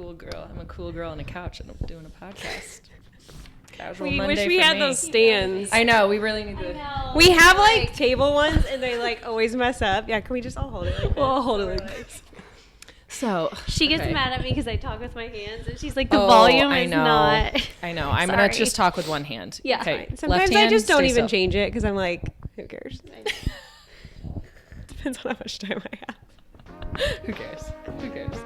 cool girl. I'm a cool girl on a couch and I'm doing a podcast. We wish we had those stands. I know. We really need to. We have like table ones and they like always mess up. Yeah, can we just all hold it like this? We'll all hold it like this. So she gets mad at me because I talk with my hands, and she's like, "The volume is not." I know. I'm gonna just talk with one hand. Yeah. Okay. Sometimes I just don't even change it because I'm like, who cares? Depends on how much time I have. Who cares? Who cares?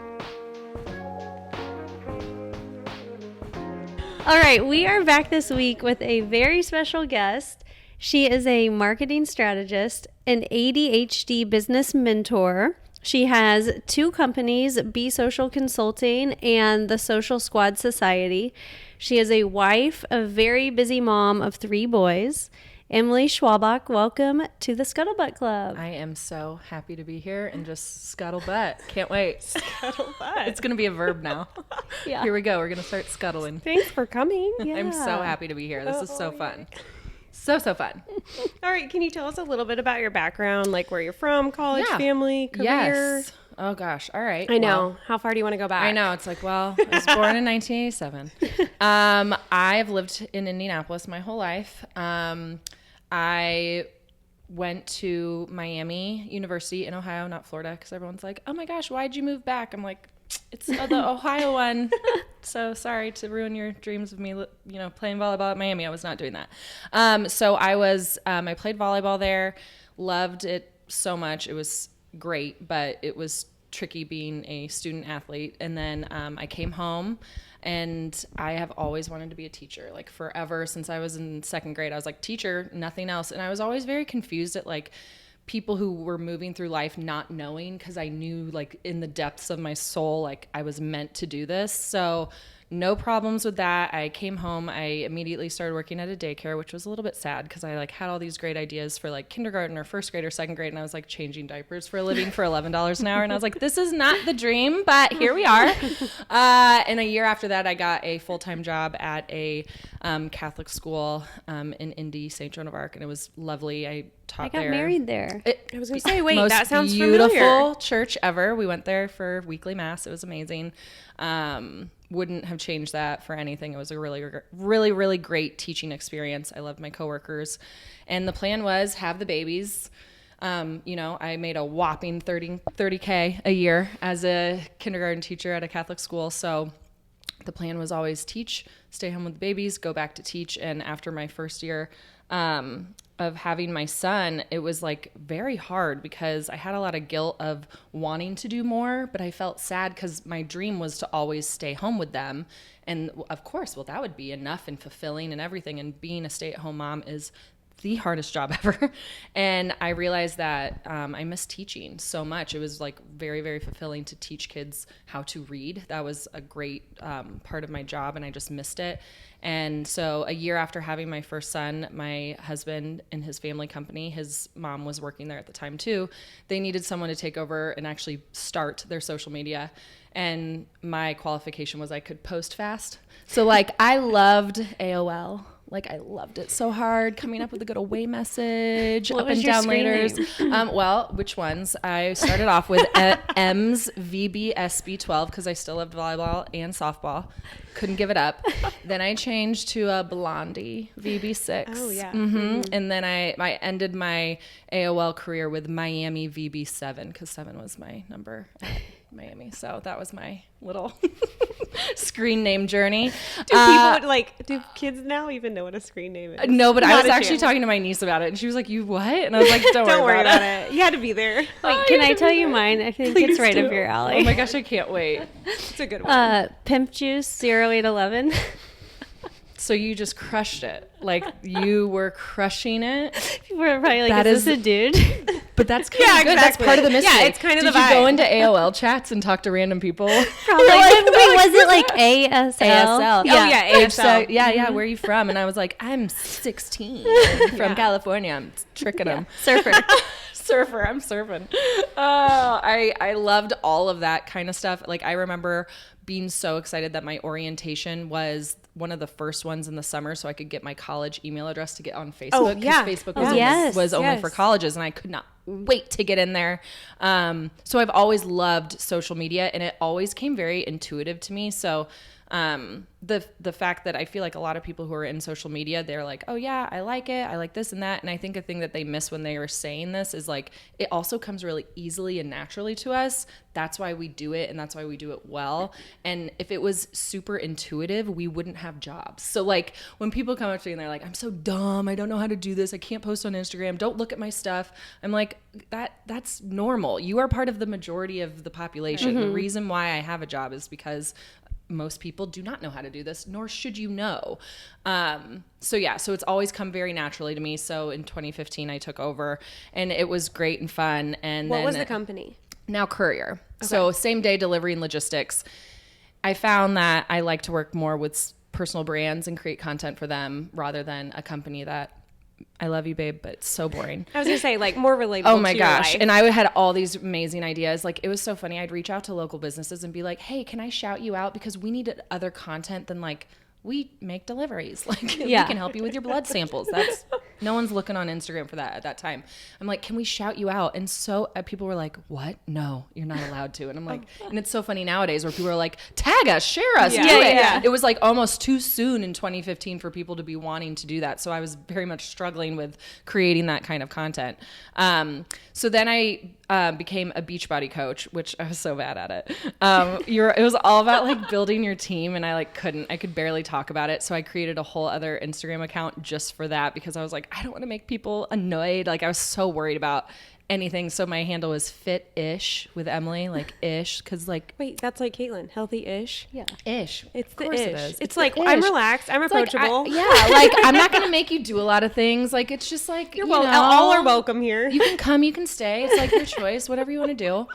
All right, we are back this week with a very special guest. She is a marketing strategist, an ADHD business mentor. She has 2 companies, Be Social Consulting and the Social Squad Society. She is a wife, a very busy mom of 3 boys. Emily Schwalbach, welcome to the Scuttlebutt Club. I am so happy to be here and just scuttlebutt. Can't wait. Scuttlebutt. It's going to be a verb now. Yeah. Here we go. We're going to start scuttling. Thanks for coming. Yeah. I'm so happy to be here. This is so fun. So fun. All right. Can you tell us a little bit about your background, like where you're from, college, Yeah. family, career? Yes. Oh, gosh. All right. I know. Well, How far do you want to go back? I know. It's like, well, I was born in 1987. I've lived in Indianapolis my whole life. I went to Miami University in Ohio, not Florida, because everyone's like, oh my gosh, why'd you move back? I'm like, it's the Ohio one. So sorry to ruin your dreams of me, playing volleyball at Miami. I was not doing that. So I played volleyball there, loved it so much. It was great, but it was tricky being a student athlete. And then I came home, and I have always wanted to be a teacher, like forever. Since I was in 2nd grade, I was like, teacher, nothing else. And I was always very confused at like people who were moving through life not knowing, because I knew like in the depths of my soul, like I was meant to do this. So no problems with that. I came home. I immediately started working at a daycare, which was a little bit sad because I like had all these great ideas for like kindergarten or 1st grade or 2nd grade. And I was like changing diapers for a living for $11 an hour. And I was like, this is not the dream, but here we are. And a year after that, I got a full-time job at a Catholic school in Indy, St. Joan of Arc. And it was lovely. I taught there. I got married there. I was going to say, wait, most that sounds beautiful familiar. church ever. We went there for weekly mass. It was amazing. Wouldn't have changed that for anything. It was a really, really, really great teaching experience. I loved my coworkers, and the plan was have the babies. I made a whopping $30K a year as a kindergarten teacher at a Catholic school. So the plan was always teach, stay home with the babies, go back to teach. And after my first year, of having my son, it was like very hard because I had a lot of guilt of wanting to do more, but I felt sad because my dream was to always stay home with them. And of course, well, that would be enough and fulfilling and everything. And being a stay-at-home mom is the hardest job ever. And I realized that I miss teaching so much. It was like very, very fulfilling to teach kids how to read. That was a great part of my job, and I just missed it. And so a year after having my first son, my husband and his family company, his mom was working there at the time too, they needed someone to take over and actually start their social media. And my qualification was I could post fast. So like I loved AOL. Like I loved it so hard, coming up with a good away message, What up was and your down screen laters. Well, which ones? I started off with M's VBSB12 because I still loved volleyball and softball. Couldn't give it up. Then I changed to a Blondie VB6. Oh, yeah. Mm-hmm. And then I ended my AOL career with Miami VB7 because 7 was my number at Miami. So that was my little screen name journey. Do kids now even know what a screen name is? No, but I Not was a actually chance. talking to my niece about it, and she was like, "You what?" And I was like, "Don't worry about it." You had to be there. Wait, can I tell you mine? I think Please it's right do. up your alley. Oh my gosh, I can't wait. It's a good one. Pimp Juice 0811. So you just crushed it. Like you were crushing it. People are probably like, That is this is- a dude? But that's kind of Yeah, good. exactly. That's part of the mystery. Yeah, it's kind of Did the you go vibe. into AOL chats and talk to random people? Probably. Wait, was it like ASL? ASL. Oh, yeah, Age, ASL. yeah. Where are you from? And I was like, I'm 16 from California. I'm tricking them. Surfer. Surfer. I'm surfing. I loved all of that kind of stuff. Like I remember being so excited that my orientation was one of the first ones in the summer so I could get my college email address to get on Facebook. Oh, yeah. 'cause Facebook Oh, was, yes, was only yes. for colleges, and I could not wait to get in there. So I've always loved social media, and it always came very intuitive to me. So the fact that I feel like a lot of people who are in social media, they're like, oh yeah, I like it, I like this and that. And I think a thing that they miss when they were saying this is like, it also comes really easily and naturally to us. That's why we do it, and that's why we do it well. And if it was super intuitive, we wouldn't have jobs. So like when people come up to me and they're like, I'm so dumb, I don't know how to do this, I can't post on Instagram, don't look at my stuff, I'm like, that's normal. You are part of the majority of the population. The reason why I have a job is because most people do not know how to do this, nor should you know. So it's always come very naturally to me. So in 2015, I took over, and it was great and fun. And what then was the company? Now Courier. Okay. So same day delivery and logistics. I found that I like to work more with personal brands and create content for them rather than a company that, I love you, babe, but it's so boring. I was going to say, like, more relatable Oh my to your gosh. life. And I had all these amazing ideas. Like, it was so funny. I'd reach out to local businesses and be like, hey, can I shout you out? Because we need other content than like, we make deliveries. Like, we can help you with your blood samples. No one's looking on Instagram for that at that time. I'm like, can we shout you out? And so people were like, what? No, you're not allowed to. And I'm like, and it's so funny nowadays where people are like, tag us, share us, do it. Yeah. It was like almost too soon in 2015 for people to be wanting to do that. So I was very much struggling with creating that kind of content. So then I became a Beachbody coach, which I was so bad at it. It was all about like building your team, and I could barely talk about it. So I created a whole other Instagram account just for that, because I was like, I don't want to make people annoyed. Like, I was so worried about anything. So my handle was fit-ish with Emily, like ish, because like, wait, that's like Caitlin, healthy-ish. Yeah. Ish. It's Of the course ish. it is. It's like, the I'm ish. relaxed, I'm It's like, approachable. like I'm not gonna make you do a lot of things. Like, it's just like, You're you welcome. know, All are welcome here. You can come, you can stay. It's like your choice, whatever you want to do.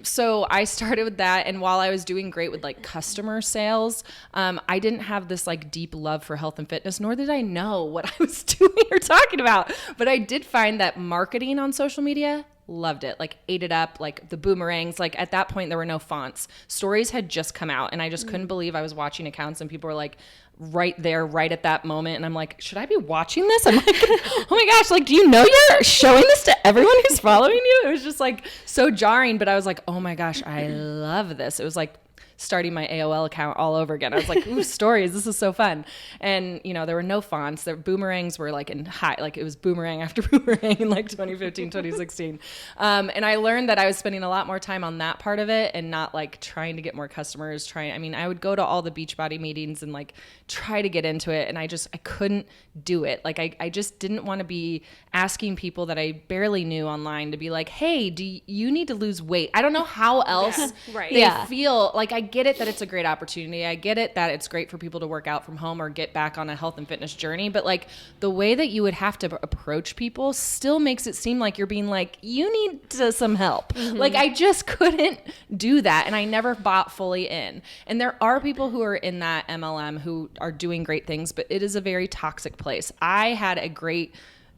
So I started with that, and while I was doing great with like customer sales, I didn't have this like deep love for health and fitness, nor did I know what I was doing or talking about. But I did find that marketing on social media, loved it, like ate it up, like the boomerangs. Like at that point there were no fonts. Stories had just come out, and I just couldn't believe I was watching accounts and people were like right there, right at that moment. And I'm like, should I be watching this? I'm like, oh my gosh, like, do you know you're showing this to everyone who's following you? It was just like so jarring, but I was like, oh my gosh, I love this. It was like starting my AOL account all over again. I was like, ooh, stories, this is so fun. And, you know, there were no fonts. The boomerangs were like in high, like it was boomerang after boomerang in like 2015, 2016. And I learned that I was spending a lot more time on that part of it and not like trying to get more customers, I would go to all the Beachbody meetings and like try to get into it. And I couldn't do it. Like, I just didn't want to be asking people that I barely knew online to be like, hey, do you need to lose weight? I don't know how else they feel. Like, I get it that it's a great opportunity. I get it that it's great for people to work out from home or get back on a health and fitness journey. But like the way that you would have to approach people still makes it seem like you're being like, you need some help. Like, I just couldn't do that. And I never bought fully in. And there are people who are in that MLM who are doing great things, but it is a very toxic place. I had a great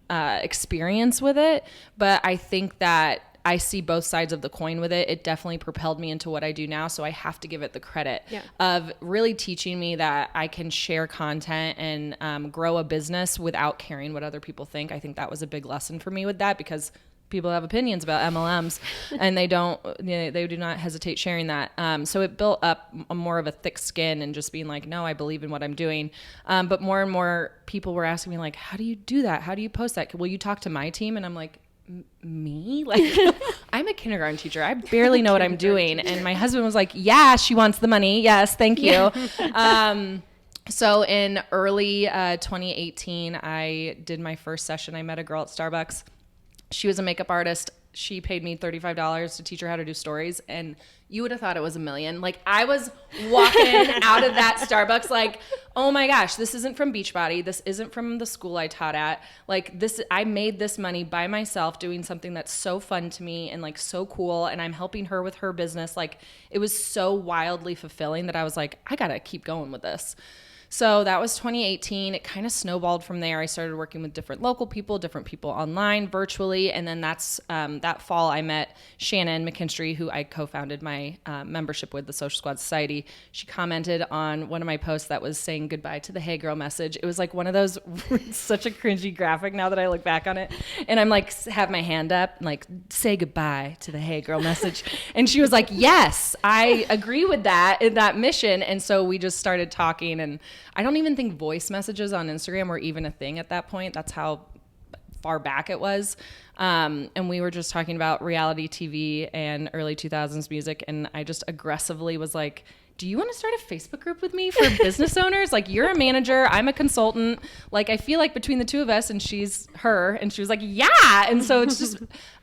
experience with it, but I think that I see both sides of the coin with it. It definitely propelled me into what I do now. So I have to give it the credit of really teaching me that I can share content and grow a business without caring what other people think. I think that was a big lesson for me with that, because people have opinions about MLMs and they do not hesitate sharing that. So it built up more of a thick skin and just being like, no, I believe in what I'm doing. But more and more people were asking me like, how do you do that? How do you post that? Will you talk to my team? And I'm like, me? Like, I'm a kindergarten teacher. I barely know what I'm doing. And my husband was like, yeah, she wants the money. Yes, thank you. So in early 2018, I did my first session. I met a girl at Starbucks. She was a makeup artist. She paid me $35 to teach her how to do stories. And you would have thought it was $1 million. Like, I was walking out of that Starbucks like, oh my gosh, this isn't from Beachbody. This isn't from the school I taught at. Like, I made this money by myself doing something that's so fun to me and like so cool. And I'm helping her with her business. Like, it was so wildly fulfilling that I was like, I got to keep going with this. So that was 2018. It kind of snowballed from there. I started working with different local people, different people online, virtually. And then that's that fall I met Shannon McKinstry, who I co-founded my membership with, the Social Squad Society. She commented on one of my posts that was saying goodbye to the Hey Girl message. It was like one of those, such a cringy graphic now that I look back on it. And I'm like, have my hand up, like, say goodbye to the Hey Girl message. And she was like, yes, I agree with that, in that mission. And so we just started talking, and I don't even think voice messages on Instagram were even a thing at that point. That's how far back it was. And we were just talking about reality TV and early 2000s music. And I just aggressively was like, do you want to start a Facebook group with me for business owners? Like, you're a manager, I'm a consultant. Like, I feel like between the two of us, and she's her, and she was like, yeah. And so it's just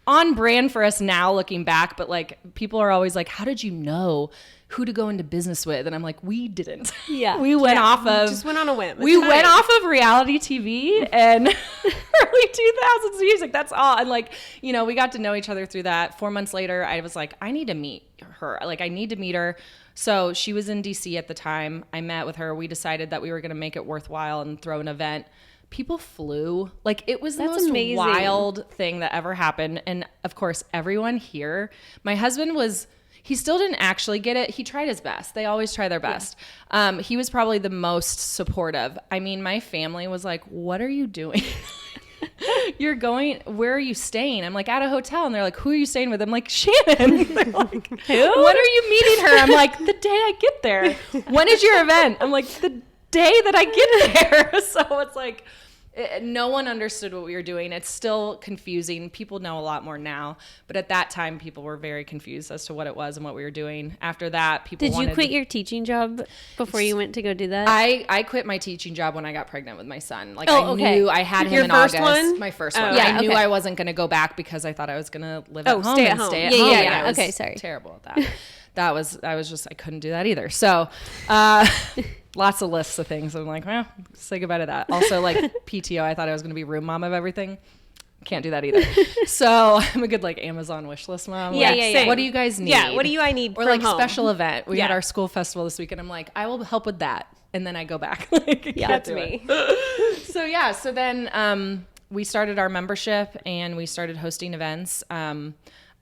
on brand for us now looking back. But like, people are always like, how did you know who to go into business with? And I'm like, we didn't. Yeah. We went off of, just went on a whim. We went off of reality TV and early 2000s music. That's all. And like, you know, we got to know each other through that. 4 months later, I was like, I need to meet her. Like, I need to meet her. So she was in DC at the time. I met with her. We decided that we were going to make it worthwhile and throw an event. People flew. Like, it was the most amazing. wild thing that ever happened. And of course, everyone here, my husband was, he still didn't actually get it. He tried his best. They always try their best. Yeah. He was probably the most supportive. I mean, my family was like, what are you doing? You're going, where are you staying? I'm like, at a hotel. And they're like, who are you staying with? I'm like, Shannon. They're like, who? When are you meeting her? I'm like, the day I get there. When is your event? I'm like, the day that I get there. So it's like, no one understood what we were doing. It's still confusing. People know a lot more now, but at that time, people were very confused as to what it was and what we were doing. After that, people Did you quit your teaching job before you went to go do that? I quit my teaching job when I got pregnant with my son. Like, okay. knew I had him Your in first August. one? My first Oh, one. yeah, I knew okay. I wasn't going to go back because I thought I was going to live at home stay at and home. stay at Yeah, home. yeah, And yeah. I was Okay, sorry. terrible at that. I was just, I couldn't do that either. So, lots of lists of things. I'm like, well, say goodbye to that. Also, like PTO, I thought I was going to be room mom of everything. Can't do that either. So I'm a good like Amazon wish list mom. Yeah, Like, yeah, yeah. what do you guys need? Yeah, what do I need Or from like home? special event. We had Yeah. our school festival this week, and I'm like, I will help with that. And then I go back. Like, I Yeah, can't That's do me. it. So yeah, so then we started our membership and we started hosting events.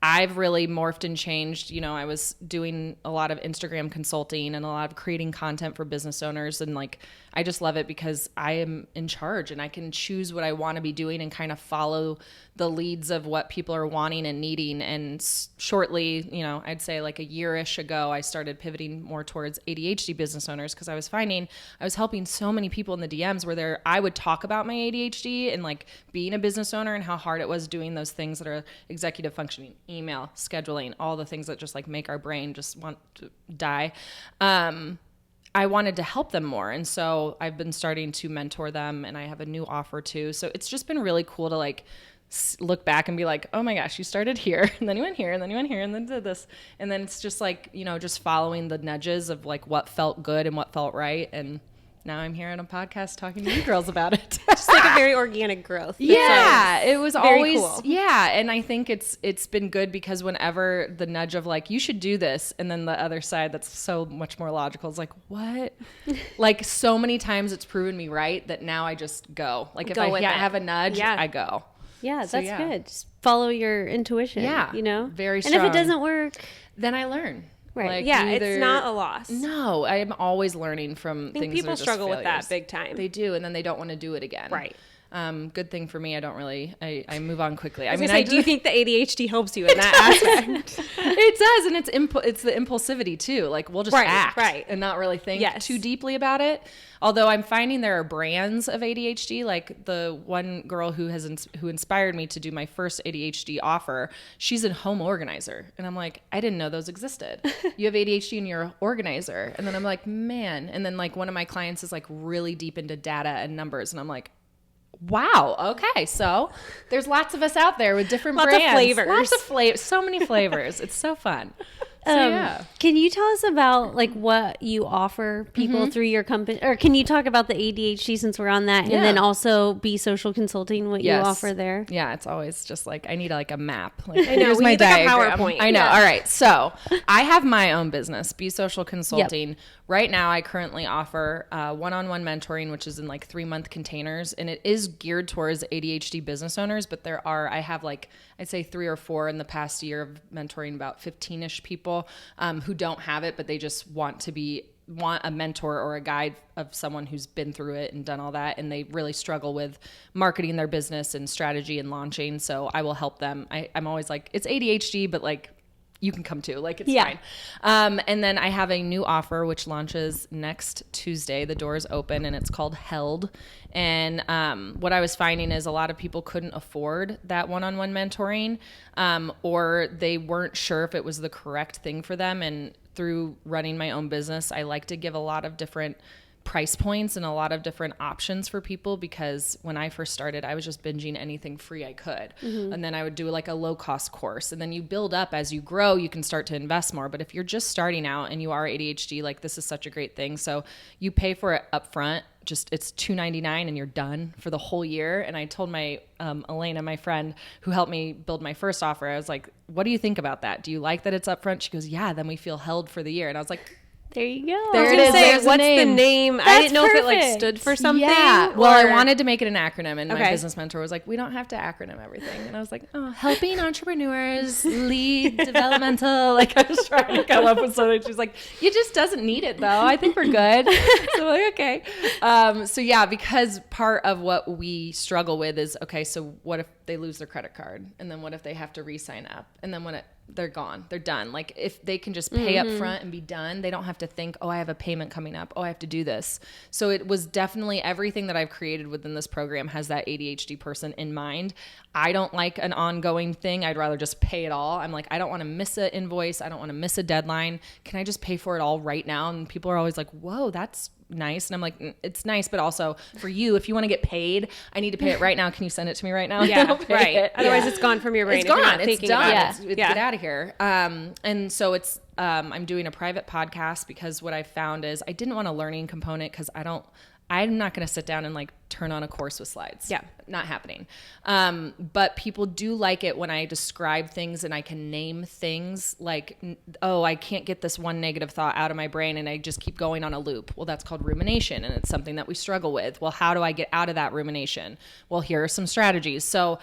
I've really morphed and changed. You know, I was doing a lot of Instagram consulting and a lot of creating content for business owners. And like, I just love it because I am in charge and I can choose what I want to be doing and kind of follow the leads of what people are wanting and needing. And shortly, you know, I'd say like a year-ish ago, I started pivoting more towards ADHD business owners because I was finding I was helping so many people in the DMs where I would talk about my ADHD and like being a business owner and how hard it was doing those things that are executive functioning, email, scheduling, all the things that just like make our brain just want to die. I wanted to help them more. And so I've been starting to mentor them and I have a new offer too. So it's just been really cool to like look back and be like, oh my gosh, you started here and then you went here and then you went here and then did this. And then it's just like, you know, just following the nudges of like what felt good and what felt right. And now I'm here on a podcast talking to you girls about it. Just like a very organic growth. Yeah, it was very always cool. Yeah, and I think it's been good because whenever the nudge of like you should do this, and then the other side that's so much more logical is like what, like so many times it's proven me right that now I just go. Like if Go with I it. have a nudge, Yeah. I go. Yeah, So, that's yeah. good. Just follow your intuition. Yeah, You know? very And if strong. it doesn't work, Then I learn. Right. Like, Yeah, either- it's not a loss. No, I am always learning from I think things. people that are just struggle with failures. that big time. They do, and then they don't want to do it again. Right. Good thing for me, I don't really. I move on quickly. I mean, do you think the ADHD helps you in that aspect? It does, and it's the impulsivity too. Like we'll just Right, act right. and not really think Yes. too deeply about it. Although I'm finding there are brands of ADHD. Like the one girl who inspired me to do my first ADHD offer. She's a home organizer, and I'm like, I didn't know those existed. You have ADHD and you're an organizer, and then I'm like, man. And then like one of my clients is like really deep into data and numbers, and I'm like, wow. Okay. So there's lots of us out there with different Lots of brands. flavors. Lots of flavors. So many flavors. It's so fun. Can you tell us about like what you offer people through your company, or can you talk about the ADHD since we're on that, and then also Be Social Consulting, what you offer there? Yeah, it's always just like I need like a map. Like, I know, here's we my need like a diagram. PowerPoint. I know. All right, so I have my own business, Be Social Consulting. Right now, I currently offer one-on-one mentoring, which is in like 3-month containers, and it is geared towards ADHD business owners. But I have like I'd say 3 or 4 in the past year of mentoring about 15-ish people who don't have it, but they just want a mentor or a guide of someone who's been through it and done all that, and they really struggle with marketing their business and strategy and launching. So I will help them. I'm always like, it's ADHD, but like you can come too, like it's fine. And then I have a new offer which launches next Tuesday. The doors open and it's called Held. And what I was finding is a lot of people couldn't afford that one-on-one mentoring, or they weren't sure if it was the correct thing for them. And through running my own business, I like to give a lot of different price points and a lot of different options for people, because when I first started, I was just binging anything free I could. And then I would do like a low cost course, and then you build up as you grow, you can start to invest more. But if you're just starting out and you are ADHD, like this is such a great thing. So you pay for it up front. Just it's $299 and you're done for the whole year. And I told my Elena, my friend who helped me build my first offer, I was like, what do you think about that? Do you like that it's upfront? She goes, yeah, then we feel held for the year. And I was like, there you go. There it is. There's what's the name? I didn't know if it like stood for something. Yeah. Well, I wanted to make it an acronym, and my business mentor was like, we don't have to acronym everything. And I was like, oh, helping entrepreneurs lead developmental. Like I was trying to come up with something. She's like, you just doesn't need it though. I think we're good. So I'm like, okay. So yeah, because part of what we struggle with is, okay, so what if they lose their credit card? And then what if they have to re-sign up? And then they're gone. They're done. Like if they can just pay up front and be done, they don't have to think, oh, I have a payment coming up. Oh, I have to do this. So it was definitely everything that I've created within this program has that ADHD person in mind. I don't like an ongoing thing. I'd rather just pay it all. I'm like, I don't want to miss an invoice. I don't want to miss a deadline. Can I just pay for it all right now? And people are always like, whoa, that's nice. And I'm like, it's nice, but also for you, if you want to get paid, I need to pay it right now. Can you send it to me right now? Yeah, right. Otherwise it's gone from your brain. It's gone. It's done. It. Get out of here. And so it's, I'm doing a private podcast because what I found is I didn't want a learning component, because I'm not going to sit down and like turn on a course with slides. Yeah. Not happening. But people do like it when I describe things and I can name things like, oh, I can't get this one negative thought out of my brain and I just keep going on a loop. Well, that's called rumination, and it's something that we struggle with. Well, how do I get out of that rumination? Well, here are some strategies. So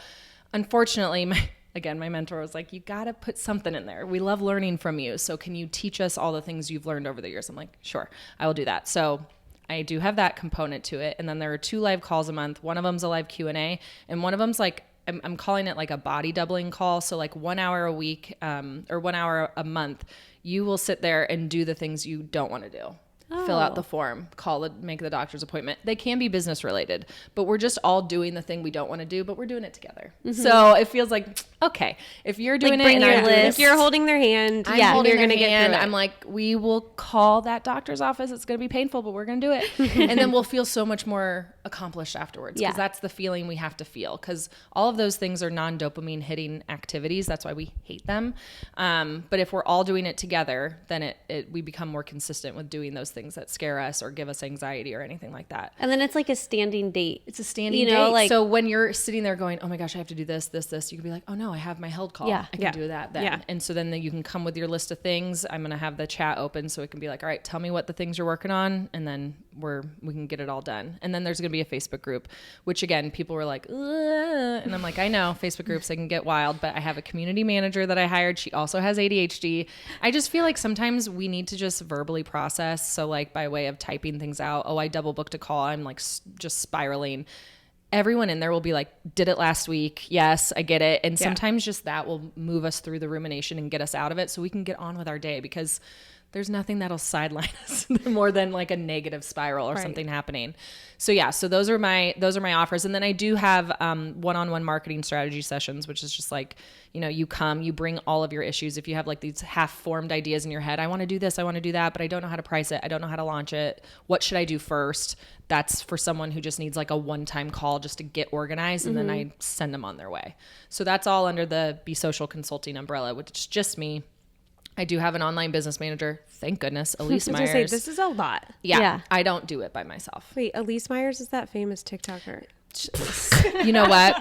unfortunately, my mentor was like, you got to put something in there. We love learning from you. So can you teach us all the things you've learned over the years? I'm like, sure, I will do that. So I do have that component to it. And then there are 2 live calls a month. One of them's a live Q&A, and one of them's like, I'm calling it like a body doubling call. So like 1 hour a week, or 1 hour a month, you will sit there and do the things you don't want to do. Fill out the form, make the doctor's appointment. They can be business related, but we're just all doing the thing we don't want to do, but we're doing it together. So it feels like, okay, if you're doing like it, and if you're holding their hand, you're going to get through it. I'm like, we will call that doctor's office. It's going to be painful, but we're going to do it. And then we'll feel so much more accomplished afterwards, because that's the feeling we have to feel, because all of those things are non-dopamine hitting activities. That's why we hate them. But if we're all doing it together, then we become more consistent with doing those things that scare us or give us anxiety or anything like that. And then it's like a standing date. It's a standing date. Like, so when you're sitting there going, oh my gosh, I have to do this, you can be like, oh no, I have my Held call. I can do that then. Yeah. And so then you can come with your list of things. I'm going to have the chat open so it can be like, all right, tell me what the things you're working on, and then we can get it all done. And then there's going to be a Facebook group, which again, people were like, ugh. And I'm like, I know Facebook groups, they can get wild, but I have a community manager that I hired. She also has ADHD. I just feel like sometimes we need to just verbally process. So like by way of typing things out, oh, I double booked a call, I'm like just spiraling. Everyone in there will be like, did it last week? Yes, I get it. And sometimes just that will move us through the rumination and get us out of it so we can get on with our day, because there's nothing that'll sideline us more than like a negative spiral or something happening. So yeah, so those are my offers. And then I do have one-on-one marketing strategy sessions, which is just like, you come, you bring all of your issues. If you have like these half-formed ideas in your head, I want to do this, I want to do that, but I don't know how to price it, I don't know how to launch it. What should I do first? That's for someone who just needs like a one-time call just to get organized, and then I send them on their way. So that's all under the Be Social Consulting umbrella, which is just me. I do have an online business manager. Thank goodness. Elise I was Myers. gonna say, this is a lot. Yeah. I don't do it by myself. Wait, Elise Myers is that famous TikToker? You know what?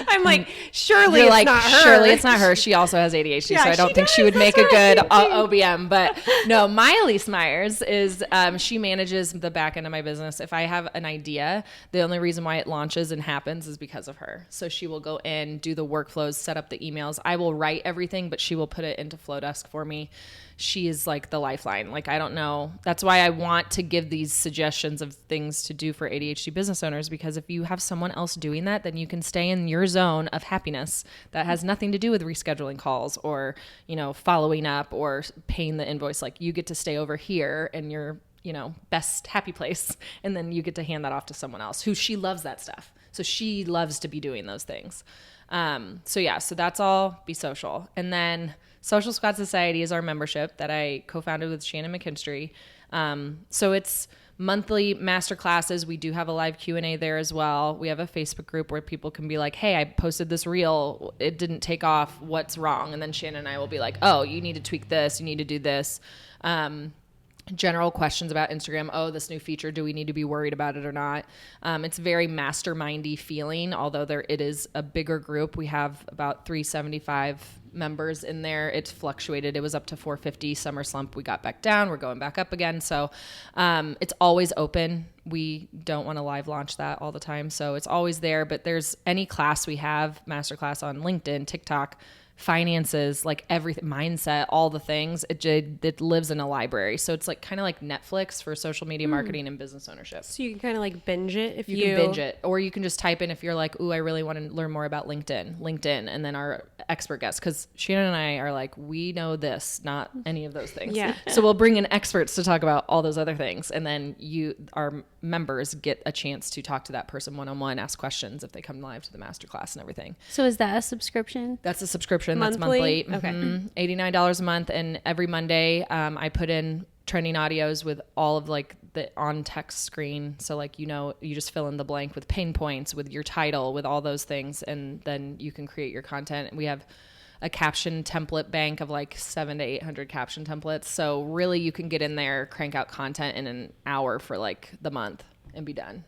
I'm like, surely You're it's like, not her. surely it's not her. She also has ADHD, Yeah, so I don't she think she does. would make a That's good what I think. OBM. But no, my Elise Myers is, she manages the back end of my business. If I have an idea, the only reason why it launches and happens is because of her. So she will go in, do the workflows, set up the emails. I will write everything, but she will put it into Flowdesk for me. She is like the lifeline. Like, I don't know. That's why I want to give these suggestions of things to do for ADHD business owners, because if you have someone else doing that, then you can stay in your zone of happiness that has nothing to do with rescheduling calls or, you know, following up or paying the invoice. Like, you get to stay over here in your, you know, best happy place. And then you get to hand that off to someone else who she loves that stuff. So she loves to be doing those things. So that's all Be Social. And then Social Squad Society is our membership that I co-founded with Shannon McKinstry. So it's monthly master classes. We do have a live Q&A there as well. We have a Facebook group where people can be like, hey, I posted this reel. It didn't take off. What's wrong? And then Shannon and I will be like, oh, you need to tweak this. You need to do this. General questions about Instagram. Oh, this new feature, do we need to be worried about it or not? It's very mastermindy feeling, although it is a bigger group. We have about 375 members in there. It's fluctuated. It was up to 450. Summer slump, we got back down. We're going back up again. So it's always open. We don't want to live launch that all the time. So it's always there. But there's any class we have, masterclass on LinkedIn, TikTok, finances, like everything, mindset, all the things, it lives in a library. So it's like kind of like Netflix for social media marketing and business ownership. So you can kind of like binge it if You can binge it, or you can just type in, if you're like, ooh, I really want to learn more about LinkedIn, and then our expert guests, because Shannon and I are like, we know this, not any of those things. Yeah. So we'll bring in experts to talk about all those other things, and then our members get a chance to talk to that person one-on-one, ask questions if they come live to the masterclass and everything. So is that a subscription? That's a subscription. Monthly? That's monthly. Okay. $89 a month. And every Monday, I put in trending audios with all of like the on text screen. So like, you know, you just fill in the blank with pain points, with your title, with all those things. And then you can create your content. We have a caption template bank of like 700 to 800 caption templates. So really you can get in there, crank out content in an hour for like the month and be done.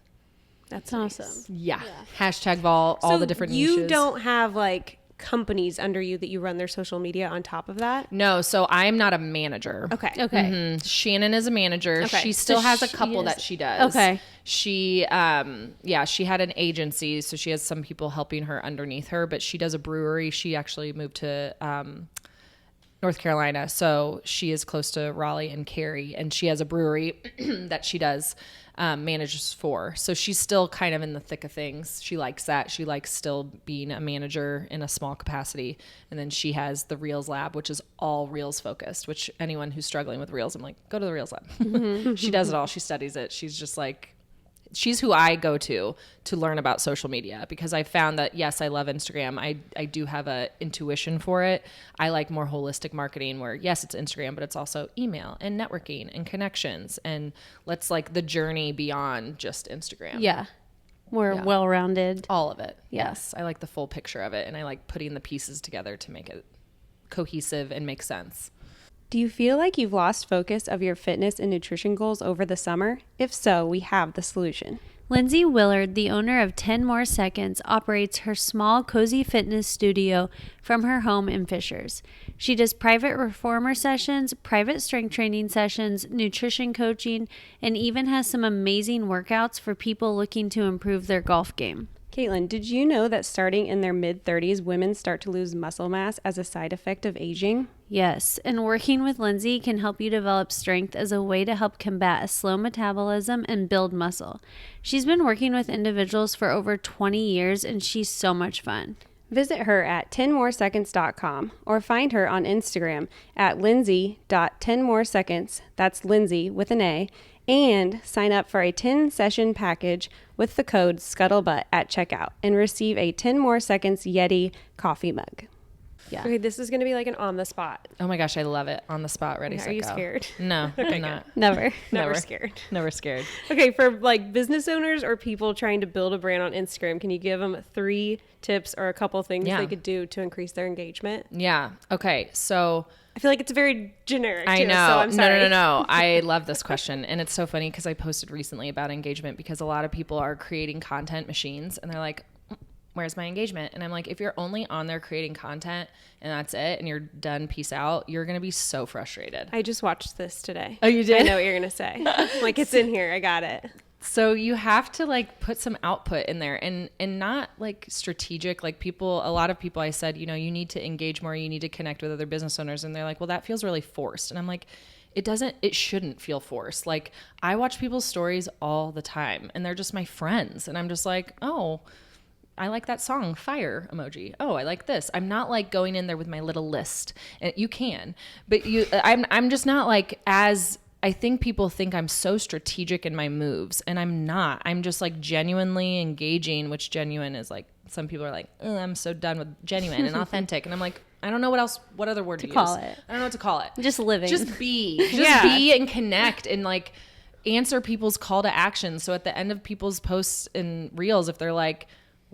That's awesome. Yeah. Hashtag Vol, all the different niches. You don't have like companies under you that you run their social media on top of that? No, so I'm not a manager. Okay. Shannon is a manager. Okay. She still has a she couple is- that she does. Okay. She, she had an agency, so she has some people helping her underneath her, but she does a brewery. She actually moved to North Carolina, so she is close to Raleigh and Cary, and she has a brewery that she does manages for. So she's still kind of in the thick of things. She likes that. She likes still being a manager in a small capacity. And then she has the Reels Lab, which is all Reels focused, which anyone who's struggling with Reels, I'm like, go to the Reels Lab. She does it all. She studies it. She's just like, she's who I go to learn about social media, because I found that, yes, I love Instagram. I do have a intuition for it. I like more holistic marketing where, yes, it's Instagram, but it's also email and networking and connections. And let's like the journey beyond just Instagram. Yeah. More well-rounded. All of it. Yeah. Yes. I like the full picture of it. And I like putting the pieces together to make it cohesive and make sense. Do you feel like you've lost focus of your fitness and nutrition goals over the summer? If so, we have the solution. Lindsay Willard, the owner of 10 More Seconds, operates her small, cozy fitness studio from her home in Fishers. She does private reformer sessions, private strength training sessions, nutrition coaching, and even has some amazing workouts for people looking to improve their golf game. Caitlin, did you know that starting in their mid-30s, women start to lose muscle mass as a side effect of aging? Yes, and working with Lindsay can help you develop strength as a way to help combat a slow metabolism and build muscle. She's been working with individuals for over 20 years, and she's so much fun. Visit her at 10moreseconds.com or find her on Instagram at lindsay.10moreseconds. That's Lindsay with an A. And sign up for a 10-session package with the code Scuttlebutt at checkout and receive a 10 More Seconds Yeti coffee mug. Yeah. Okay, this is going to be like an on the spot. Oh my gosh, I love it. On the spot, ready, Okay, set, are you go. scared? No, Okay, I'm not. Never. Never scared. Never scared. Okay, for like business owners or people trying to build a brand on Instagram, can you give them 3 tips or a couple things Yeah. they could do to increase their engagement? Yeah. Okay. So I feel like it's very generic. I too, know. So I'm sorry. No. I love this question. And it's so funny because I posted recently about engagement because a lot of people are creating content machines and they're like, where's my engagement? And I'm like, if you're only on there creating content and that's it and you're done, peace out, you're going to be so frustrated. I just watched this today. Oh, you did? I know what you're going to say. Like, it's in here. I got it. So you have to like put some output in there and not like strategic, like a lot of people I said, you need to engage more. You need to connect with other business owners. And they're like, well, that feels really forced. And I'm like, it shouldn't feel forced. Like I watch people's stories all the time and they're just my friends. And I'm just like, oh, I like that song, fire emoji. Oh, I like this. I'm not like going in there with my little list. And you can, but I'm just not like I think people think I'm so strategic in my moves and I'm not. I'm just like genuinely engaging, which genuine is like, some people are like, I'm so done with genuine and authentic. And I'm like, I don't know what other word to call use. it. I don't know what to call it. Just living. Just be and connect and like answer people's call to action. So at the end of people's posts and reels, if they're like,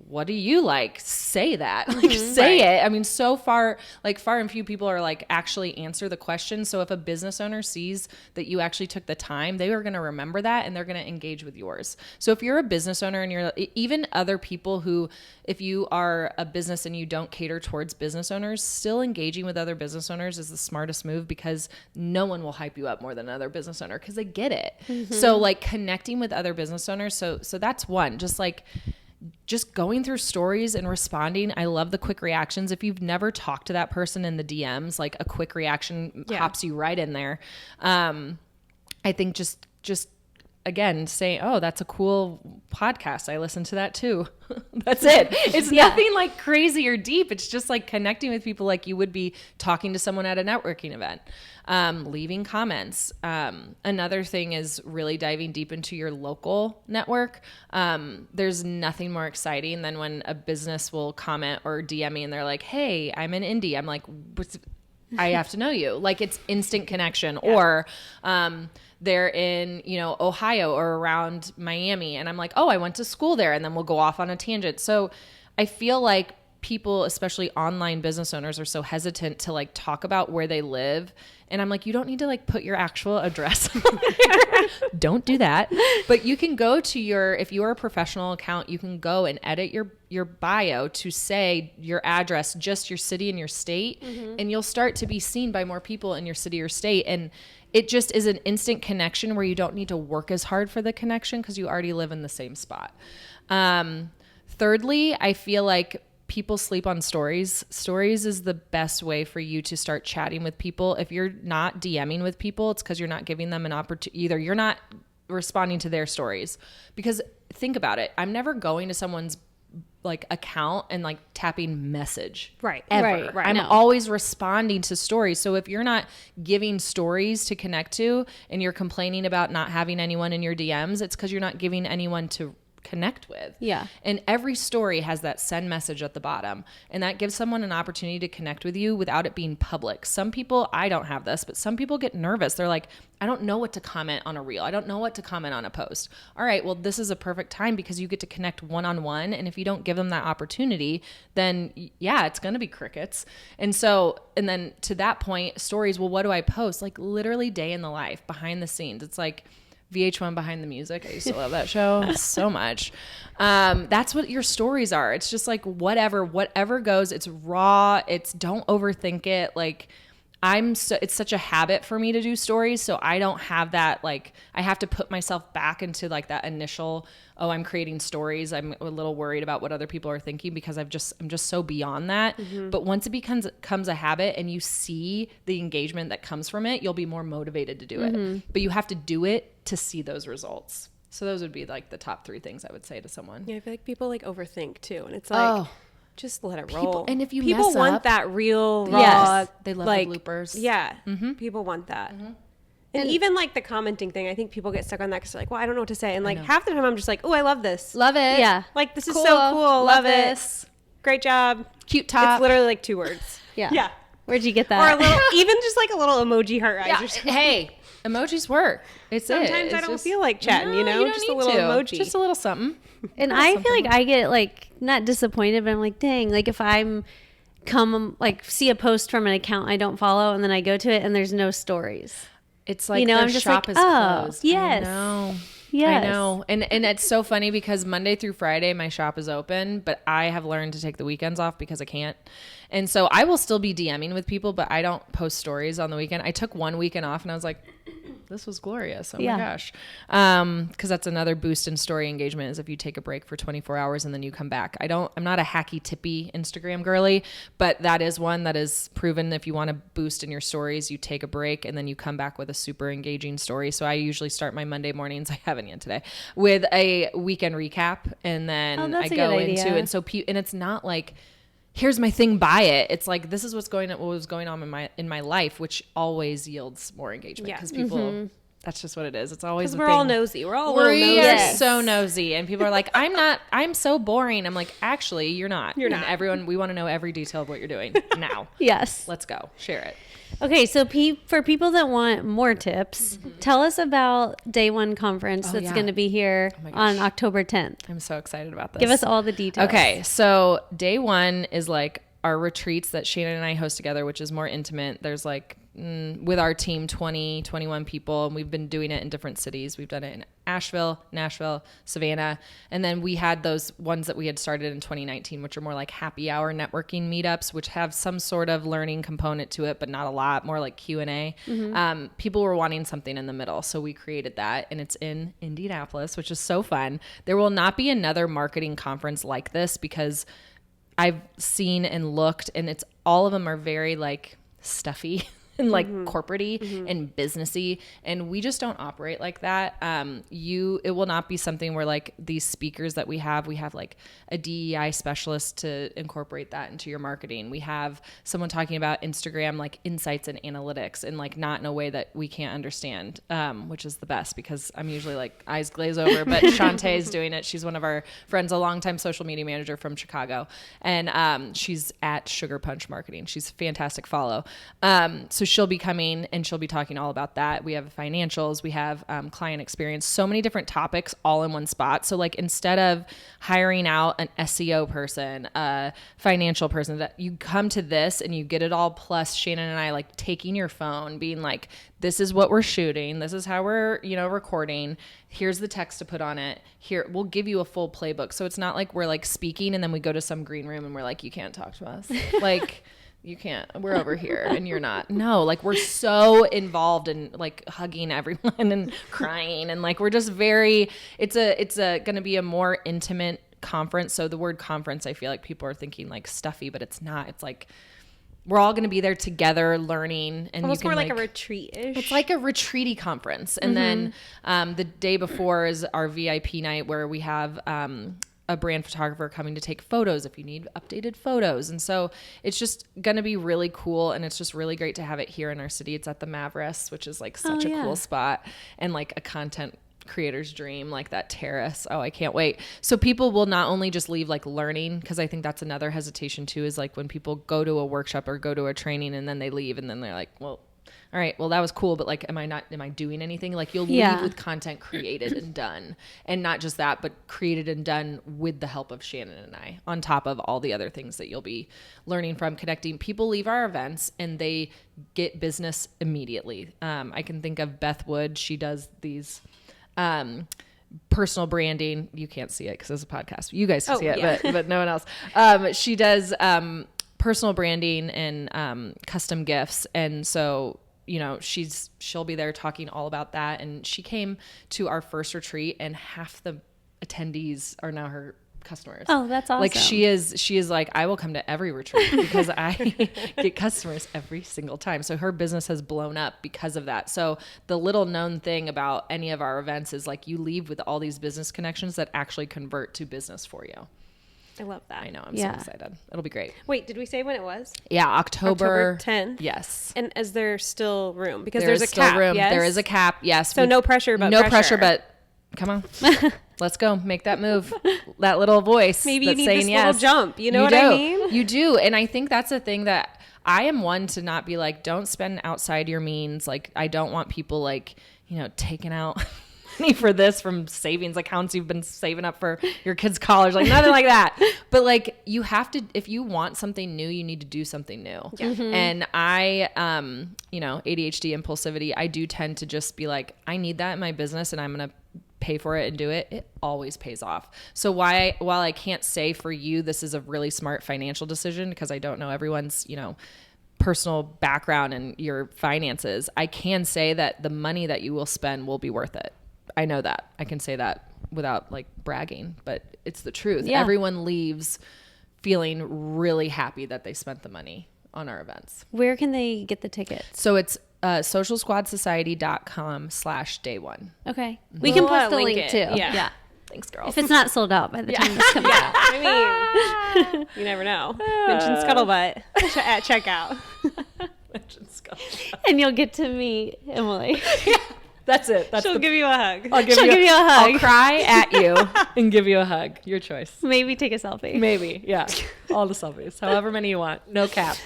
what do you like? Say that. Like say it. I mean, so far and few people are like actually answer the question. So if a business owner sees that you actually took the time, they are going to remember that and they're going to engage with yours. So if you're a business owner and you're even other people who, if you are a business and you don't cater towards business owners, still engaging with other business owners is the smartest move because no one will hype you up more than another business owner because they get it. So like connecting with other business owners. So that's one, just going through stories and responding. I love the quick reactions. If you've never talked to that person in the DMs, like a quick reaction pops you right in there. I think just again, say, oh, that's a cool podcast. I listened to that too. That's it. It's nothing like crazy or deep. It's just like connecting with people like you would be talking to someone at a networking event. Leaving comments. Another thing is really diving deep into your local network. There's nothing more exciting than when a business will comment or DM me and they're like, hey, I'm in Indy. I'm like, I have to know you. Like it's instant connection. Or they're in, Ohio or around Miami. And I'm like, oh, I went to school there. And then we'll go off on a tangent. So I feel like people, especially online business owners, are so hesitant to like talk about where they live. And I'm like, you don't need to like put your actual address on there. Don't do that. But you can go to if you're a professional account, you can go and edit your bio to say your address, just your city and your state. And you'll start to be seen by more people in your city or state. And it just is an instant connection where you don't need to work as hard for the connection because you already live in the same spot. Thirdly, I feel like people sleep on stories. Stories is the best way for you to start chatting with people. If you're not DMing with people, it's because you're not giving them an opportunity. Either you're not responding to their stories. Because think about it. I'm never going to someone's like account and like tapping message. Right. Ever. Right. I'm always responding to stories. So if you're not giving stories to connect to and you're complaining about not having anyone in your DMs, it's because you're not giving anyone to connect with. Yeah. And every story has that send message at the bottom. And that gives someone an opportunity to connect with you without it being public. Some people, I don't have this, but some people get nervous. They're like, I don't know what to comment on a reel. I don't know what to comment on a post. All right, well, this is a perfect time because you get to connect one-on-one. And if you don't give them that opportunity, then yeah, it's going to be crickets. And then to that point, stories, well, what do I post? Like literally day in the life, behind the scenes. It's like VH1 Behind the Music. I used to love that show so much. That's what your stories are. It's just like whatever goes. It's raw. Don't overthink it. Like it's such a habit for me to do stories. So I don't have that, like, I have to put myself back into like that initial, oh, I'm creating stories. I'm a little worried about what other people are thinking because I'm just so beyond that. But once it becomes a habit and you see the engagement that comes from it, you'll be more motivated to do it. But you have to do it to see those results. So those would be like the top 3 things I would say to someone. Yeah, I feel like people like overthink too. And it's like, just let it roll. And if you people mess want up, that real, raw, yes, they love like, the bloopers. Yeah, people want that. And even like the commenting thing, I think people get stuck on that because they're like, well, I don't know what to say. And like half the time I'm just like, oh, I love this. Love it. Yeah. Like this is Cool. so cool. Love this. it. Great job. Cute top. It's literally like 2 words. Yeah. Yeah. Where'd you get Or that? a little, even just like a little emoji heart eyes Yeah, or something. hey, emojis work. Sometimes I don't feel like chatting, you know? you don't Just a need little to. emoji. Just a little something. And I feel like I get like not disappointed, but I'm like, dang, like if I'm like see a post from an account I don't follow and then I go to it and there's no stories. It's like You know, their I'm just shop like, is oh, closed. yes. I know. Yes. I know. And it's so funny because Monday through Friday my shop is open, but I have learned to take the weekends off because I can't. And so I will still be DMing with people, but I don't post stories on the weekend. I took one weekend off and I was like, this was glorious. Oh my gosh. Because that's another boost in story engagement is if you take a break for 24 hours and then you come back. I'm not a hacky tippy Instagram girly, but that is one that is proven if you want to boost in your stories, you take a break and then you come back with a super engaging story. So I usually start my Monday mornings, I haven't yet today, with a weekend recap and then I go into, and so, and it's not like, here's my thing, buy it. It's like, this is what was going on in my life, which always yields more engagement because people, that's just what it is. It's always, we're all nosy. We're all a little nosy. We are so nosy. And people are like, I'm so boring. I'm like, actually, you're not. You're not. Everyone, we want to know every detail of what you're doing now. Yes. Let's go. Share it. Okay, so for people that want more tips, tell us about Day One Conference that's going to be here on October 10th. I'm so excited about this. Give us all the details. Okay, so Day One is like our retreats that Shannon and I host together, which is more intimate. There's like, with our team, 20, 21 people, and we've been doing it in different cities. We've done it in Asheville, Nashville, Savannah, and then we had those ones that we had started in 2019, which are more like happy hour networking meetups, which have some sort of learning component to it, but not a lot, more like Q&A. People were wanting something in the middle, so we created that, and it's in Indianapolis, which is so fun. There will not be another marketing conference like this because I've seen and looked, and it's all of them are very like stuffy and like corporate-y and businessy, and we just don't operate like that. It will not be something where like these speakers that we have like a DEI specialist to incorporate that into your marketing. We have someone talking about Instagram like insights and analytics, and like not in a way that we can't understand, which is the best because I'm usually like eyes glaze over, but Shantae is doing it. She's one of our friends, a longtime social media manager from Chicago, and she's at Sugar Punch Marketing. She's a fantastic follow. So she'll be coming and she'll be talking all about that. We have financials, we have client experience, so many different topics all in one spot. So like instead of hiring out an SEO person, a financial person, that you come to this and you get it all, plus Shannon and I like taking your phone, being like, this is what we're shooting, this is how we're, recording, here's the text to put on it, here, we'll give you a full playbook. So it's not like we're like speaking and then we go to some green room and we're like, you can't talk to us. Like, you can't, we're over here and you're not. No, like we're so involved in like hugging everyone and crying, and like we're just very, it's going to be a more intimate conference. So the word conference, I feel like people are thinking like stuffy, but it's not. It's like we're all going to be there together learning, and almost you can more like a retreat-ish. It's like a retreaty conference. And then the day before is our VIP night where we have a brand photographer coming to take photos if you need updated photos. And so it's just going to be really cool. And it's just really great to have it here in our city. It's at the Mavris, which is like such a cool spot and like a content creator's dream, like that terrace. Oh, I can't wait. So people will not only just leave like learning, because I think that's another hesitation too, is like when people go to a workshop or go to a training and then they leave and then they're like, well, all right, well, that was cool, but like, am I doing anything? Like you'll leave with content created and done, and not just that, but created and done with the help of Shannon and I, on top of all the other things that you'll be learning from, connecting. People leave our events and they get business immediately. I can think of Beth Wood. She does these, personal branding. You can't see it because it's a podcast. You guys can see it, but no one else. She does, personal branding and, custom gifts. And so, she'll be there talking all about that. And she came to our first retreat and half the attendees are now her customers. Oh, that's awesome. Like she is like, I will come to every retreat because I get customers every single time. So her business has blown up because of that. So the little known thing about any of our events is like you leave with all these business connections that actually convert to business for you. I love that. I know. I'm so excited. It'll be great. Wait, did we say when it was? Yeah, October 10th. Yes. And is there still room? Because there's a cap. Yes? There is a cap. Yes. So no pressure, but pressure, but come on. Let's go. Make that move. That little voice. Maybe that's you need saying this yes. little jump. You know what I mean? You do. And I think that's the thing that I am one to not be like, don't spend outside your means. Like, I don't want people like, taking out money for this from savings accounts you've been saving up for your kids' college, like nothing like that. But like, you have to, if you want something new, you need to do something new. And I, ADHD, impulsivity, I do tend to just be like, I need that in my business and I'm going to pay for it and do it. It always pays off. So while I can't say for you, this is a really smart financial decision, because I don't know everyone's, personal background and your finances, I can say that the money that you will spend will be worth it. I know that. I can say that without like bragging, but it's the truth. Yeah. Everyone leaves feeling really happy that they spent the money on our events. Where can they get the tickets? So it's socialsquadsociety.com/day one. Okay. We can post a link too. Yeah. Thanks, girls. If it's not sold out by the time this comes out. I mean, you never know. Mention Scuttlebutt at checkout. And you'll get to meet Emily. That's it. She'll give you a hug. She'll give you a hug. I'll cry at you and give you a hug. Your choice. Maybe take a selfie. Maybe. Yeah. All the selfies. However many you want. No cap.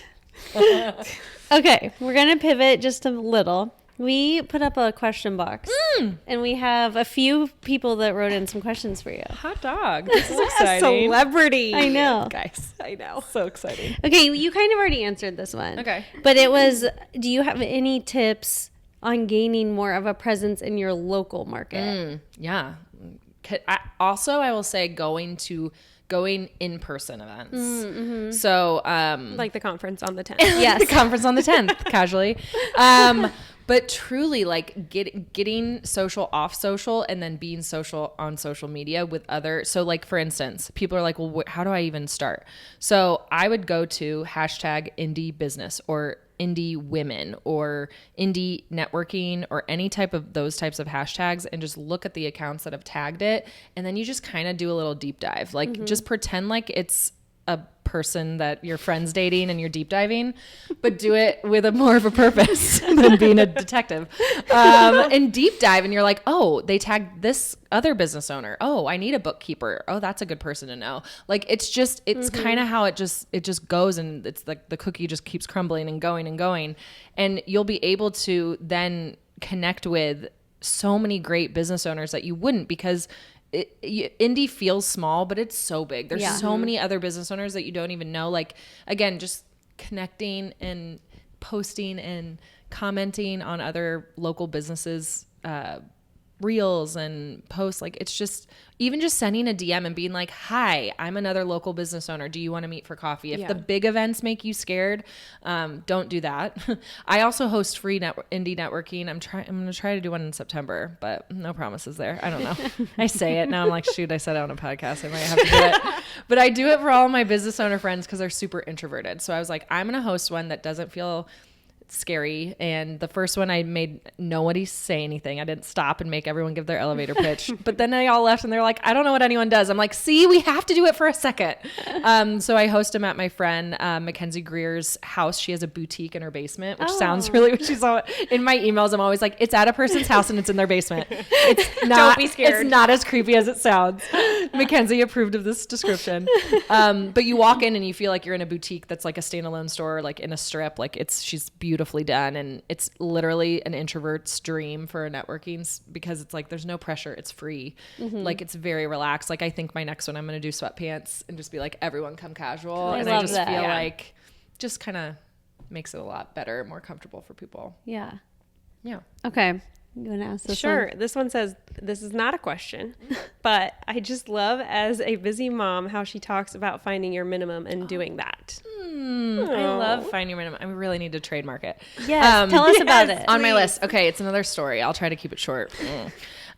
Okay. We're going to pivot just a little. We put up a question box and we have a few people that wrote in some questions for you. Hot dog. This is exciting. Celebrity. I know. Guys. I know. So exciting. Okay. You kind of already answered this one. Okay. But it was, do you have any tips on gaining more of a presence in your local market? Yeah. I will say going in-person events. So, Like the conference on the 10th. Yes. the conference on the 10th, casually. But truly, like getting social off social and then being social on social media with other. So like, for instance, people are like, well, how do I even start? So I would go to #indie-business or indie women or indie networking or any type of those types of hashtags and just look at the accounts that have tagged it. And then you just kind of do a little deep dive, like just pretend like it's a person that your friend's dating and you're deep diving, but do it with more of a purpose than being a detective. And deep dive, and you're like, oh, they tagged this other business owner. Oh, I need a bookkeeper. Oh, that's a good person to know. Like, it's kind of how it just goes, and it's like the cookie just keeps crumbling and going and going. And you'll be able to then connect with so many great business owners that you wouldn't, because indie feels small, but it's so big. There's so many other business owners that you don't even know. Like, again, just connecting and posting and commenting on other local businesses, reels and posts. Like, it's just, even just sending a DM and being like, hi, I'm another local business owner. Do you want to meet for coffee? If the big events make you scared, don't do that. I also host free indie networking. I'm going to try to do one in September, but no promises there. I don't know. I say it now. I'm like, shoot, I said it on a podcast. I might have to do it. But I do it for all my business owner friends because they're super introverted. So I was like, I'm going to host one that doesn't feel scary. And the first one I made nobody say anything. I didn't stop and make everyone give their elevator pitch. But then they all left and they're like, I don't know what anyone does. I'm like, see, we have to do it for a second. So I host them at my friend Mackenzie Greer's house. She has a boutique in her basement, which sounds really, she's all in my emails. I'm always like, it's at a person's house and it's in their basement. It's not, Don't be scared. It's not as creepy as it sounds. Mackenzie approved of this description. But you walk in and you feel like you're in a boutique that's like a standalone store, like in a strip. Like, she's beautifully done, and it's literally an introvert's dream for a networking, because it's like there's no pressure, it's free. Like, it's very relaxed. Like, I think my next one I'm going to do sweatpants and just be like, everyone come casual. I and love I just that. feel like just kind of makes it a lot better, more comfortable for people. Yeah. Okay. You want to ask this Sure. one? This one says, this is not a question, but I just love, as a busy mom, how she talks about finding your minimum and doing that. I love finding your minimum. I really need to trademark it. Yes. Tell us about it. On my list. Okay, it's another story. I'll try to keep it short.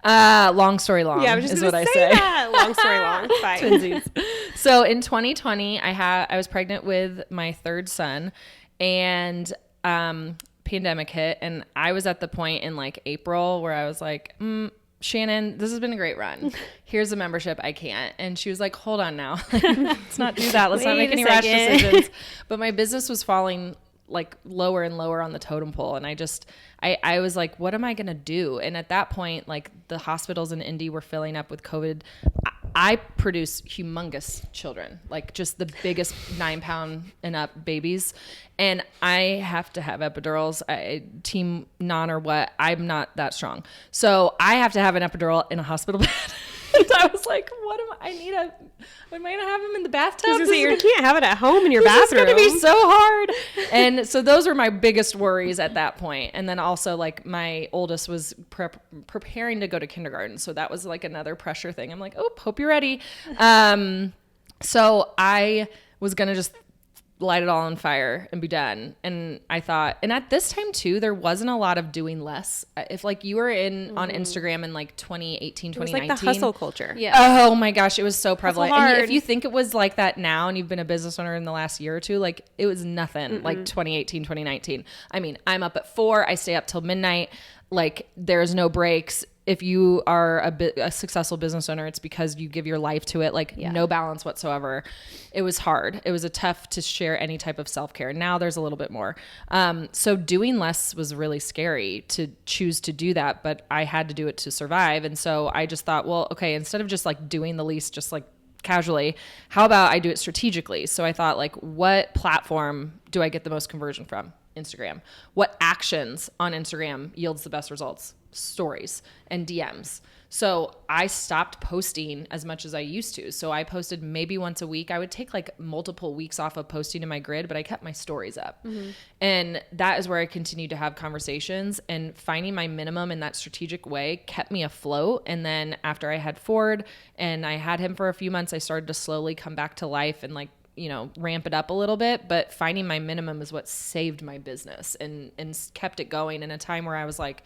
Long story long. Yeah, I was just is going what to I say say. that. Long story long. Bye. Twinsies. So in 2020, I was pregnant with my third son, and pandemic hit, and I was at the point in like April where I was like, Shannon, this has been a great run. Here's a membership. I can't. And she was like, hold on now. Let's not do that. Let's not make any rash decisions. But my business was falling like lower and lower on the totem pole. And I was like, what am I going to do? And at that point, like, the hospitals in Indy were filling up with COVID. I produce humongous children, like just the biggest 9-pound and up babies. And I have to have epidurals. Team non or what, I'm not that strong. So I have to have an epidural in a hospital bed. And I was like, am I going to have him in the bathtub? You can't have it at home in your This bathroom. is going to be so hard. And so those were my biggest worries at that point. And then also like my oldest was preparing to go to kindergarten. So that was like another pressure thing. I'm like, oh, hope you're ready. So I was going to just light it all on fire and be done. And I thought, and at this time too, there wasn't a lot of doing less. If like you were on Instagram in like 2018, 2019. It was like the hustle culture. Yeah. Oh my gosh, it was so prevalent. Hard. And if you think it was like that now and you've been a business owner in the last year or two, like it was nothing like 2018, 2019. I mean, I'm up at 4, I stay up till midnight. Like there's no breaks. If you are a successful business owner, it's because you give your life to it, like no balance whatsoever. It was hard. It was tough to share any type of self-care. Now there's a little bit more. So doing less was really scary to choose to do that, but I had to do it to survive. And so I just thought, well, okay, instead of just like doing the least, just like casually, how about I do it strategically? So I thought like, what platform do I get the most conversion from? Instagram. What actions on Instagram yields the best results? Stories and DMs. So I stopped posting as much as I used to. So I posted maybe once a week. I would take like multiple weeks off of posting in my grid, but I kept my stories up. And that is where I continued to have conversations, and finding my minimum in that strategic way kept me afloat. And then after I had Ford and I had him for a few months, I started to slowly come back to life and like, you know, ramp it up a little bit, but finding my minimum is what saved my business and kept it going in a time where I was like,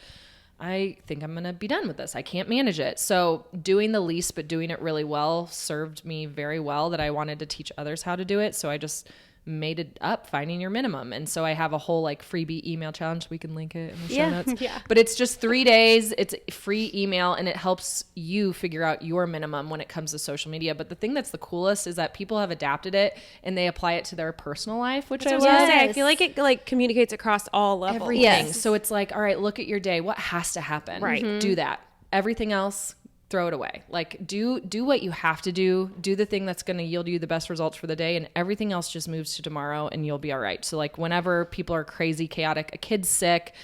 I think I'm going to be done with this. I can't manage it. So doing the least, but doing it really well served me very well, that I wanted to teach others how to do it. So I just made it up, finding your minimum. And so I have a whole like freebie email challenge. We can link it in the show notes. Yeah. But it's just 3 days. It's free email, and it helps you figure out your minimum when it comes to social media. But the thing that's the coolest is that people have adapted it and they apply it to their personal life, which I love. I feel like it like communicates across all levels. Everything. Yes. So it's like, all right, look at your day. What has to happen? Right. Do that. Everything else, throw it away. Like do what you have to do the thing that's going to yield you the best results for the day, and everything else just moves to tomorrow and you'll be all right. So like whenever people are crazy, chaotic, a kid's sick,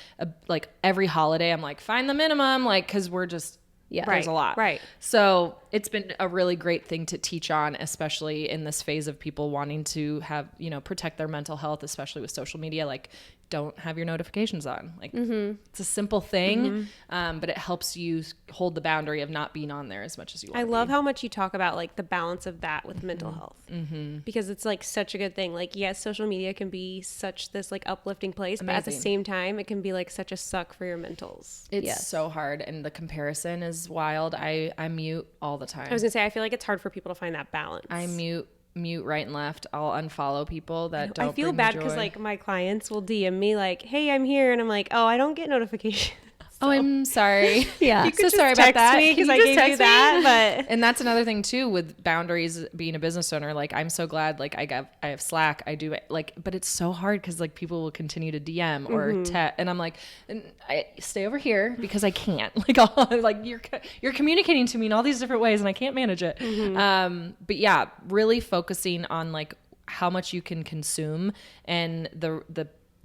like every holiday, I'm like, find the minimum, like, cause we're just, there's a lot. Right. So it's been a really great thing to teach on, especially in this phase of people wanting to have, you know, protect their mental health, especially with social media. Like, don't have your notifications on. Like, it's a simple thing, but it helps you hold the boundary of not being on there as much as you want. I love how much you talk about like the balance of that with mental health, because it's like such a good thing. Like, yes, social media can be such this like uplifting place, but at the same time, it can be like such a suck for your mentals. It's so hard, and the comparison is wild. I mute all the time. I was gonna say, I feel like it's hard for people to find that balance. I mute right and left. I'll unfollow people that don't. I feel bring me bad joy. because like my clients will DM me like, "Hey, I'm here," and I'm like, "Oh, I don't get notifications." Oh, I'm sorry. Yeah. You could So just sorry about text that. me Can because you I just gave you text me? that. But And that's another thing too with boundaries, being a business owner. Like, I'm so glad, like I have Slack, I do it, like, but it's so hard because like people will continue to DM or text, and I'm like, I stay over here because I can't. Like, like you're communicating to me in all these different ways, and I can't manage it. But yeah, really focusing on like how much you can consume, and